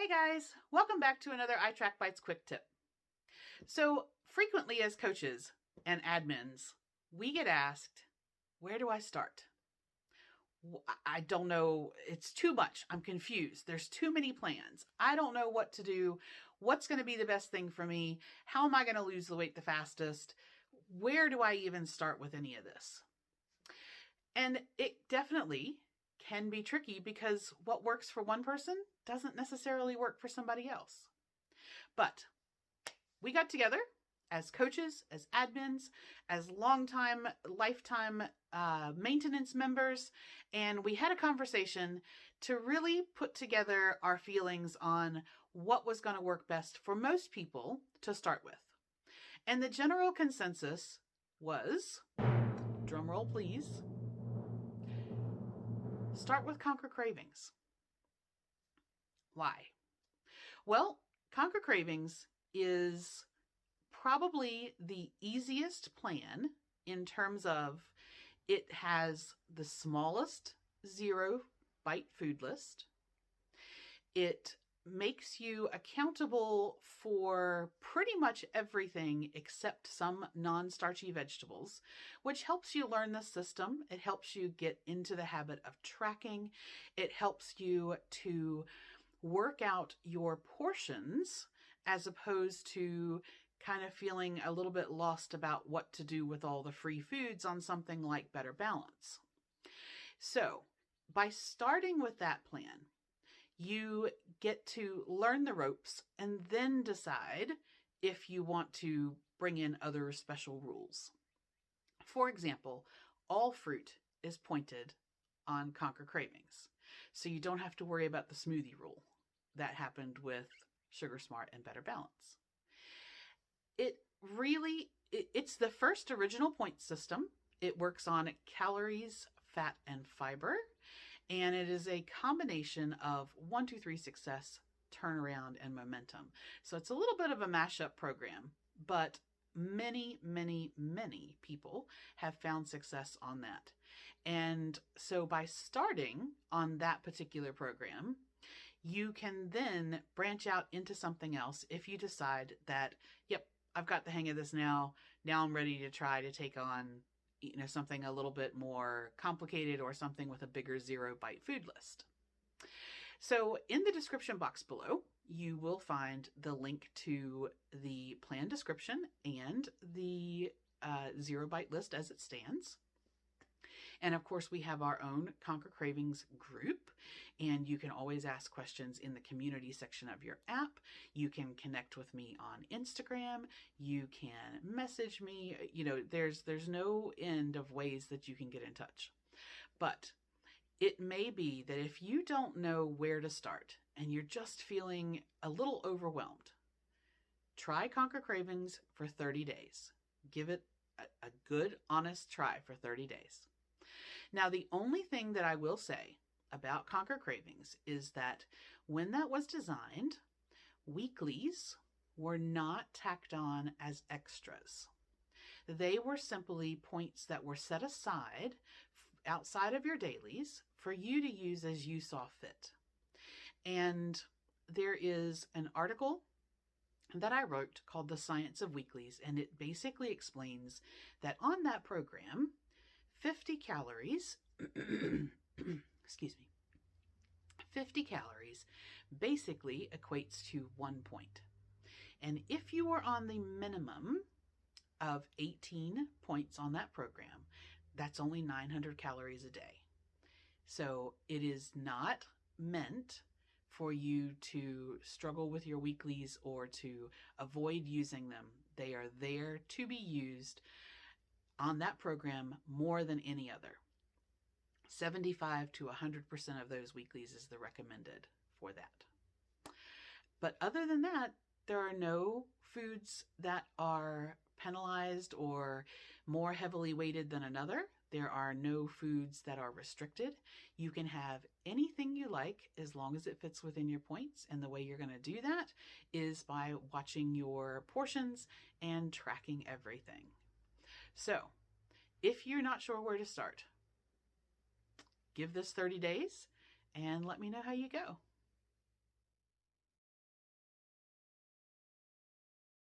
Hey guys, welcome back to another Itrackbites quick tip. So frequently as coaches and admins, we get asked, where do I start? I don't know. It's too much. I'm confused. There's too many plans. I don't know what to do. What's going to be the best thing for me? How am I going to lose the weight the fastest? Where do I even start with any of this? And it definitely can be tricky because what works for one person doesn't necessarily work for somebody else. But we got together as coaches, as admins, as lifetime maintenance members, and we had a conversation to really put together our feelings on what was going to work best for most people to start with. And the general consensus was, drumroll please, start with Conquer Cravings. Why? Well, Conquer Cravings is probably the easiest plan in terms of it has the smallest 0-bite food list. It makes you accountable for pretty much everything except some non-starchy vegetables, which helps you learn the system. It helps you get into the habit of tracking. It helps you to work out your portions as opposed to kind of feeling a little bit lost about what to do with all the free foods on something like Better Balance. So by starting with that plan, you get to learn the ropes and then decide if you want to bring in other special rules. For example, all fruit is pointed on Conquer Cravings, so you don't have to worry about the smoothie rule that happened with Sugar Smart and Better Balance. It's the first original point system. It works on calories, fat, and fiber, and it is a combination of 1, 2, 3 success, turnaround, and momentum. So it's a little bit of a mashup program, but many people have found success on that. And so by starting on that particular program, you can then branch out into something else if you decide that, yep, I've got the hang of this now. Now I'm ready to try to take on, something a little bit more complicated or something with a bigger 0-bite food list. So in the description box below, you will find the link to the plan description and the 0-bite list as it stands. And of course, we have our own Conquer Cravings group, and you can always ask questions in the community section of your app. You can connect with me on Instagram. You can message me. There's no end of ways that you can get in touch. But it may be that if you don't know where to start and you're just feeling a little overwhelmed, try Conquer Cravings for 30 days. Give it a good, honest try for 30 days. Now, the only thing that I will say about Conquer Cravings is that when that was designed, Weeklies were not tacked on as extras. They were simply points that were set aside outside of your dailies for you to use as you saw fit. And there is an article that I wrote called The Science of Weeklies, and it basically explains that on that program, 50 calories, excuse me, 50 calories basically equates to 1 point. And if you are on the minimum of 18 points on that program, that's only 900 calories a day. So it is not meant for you to struggle with your weeklies or to avoid using them. They are there to be used on that program more than any other. 75 to 100% of those weeklies is the recommended for that. But other than that, there are no foods that are penalized or more heavily weighted than another. There are no foods that are restricted. You can have anything you like as long as it fits within your points. And the way you're going to do that is by watching your portions and tracking everything. So if you're not sure where to start, give this 30 days and let me know how you go.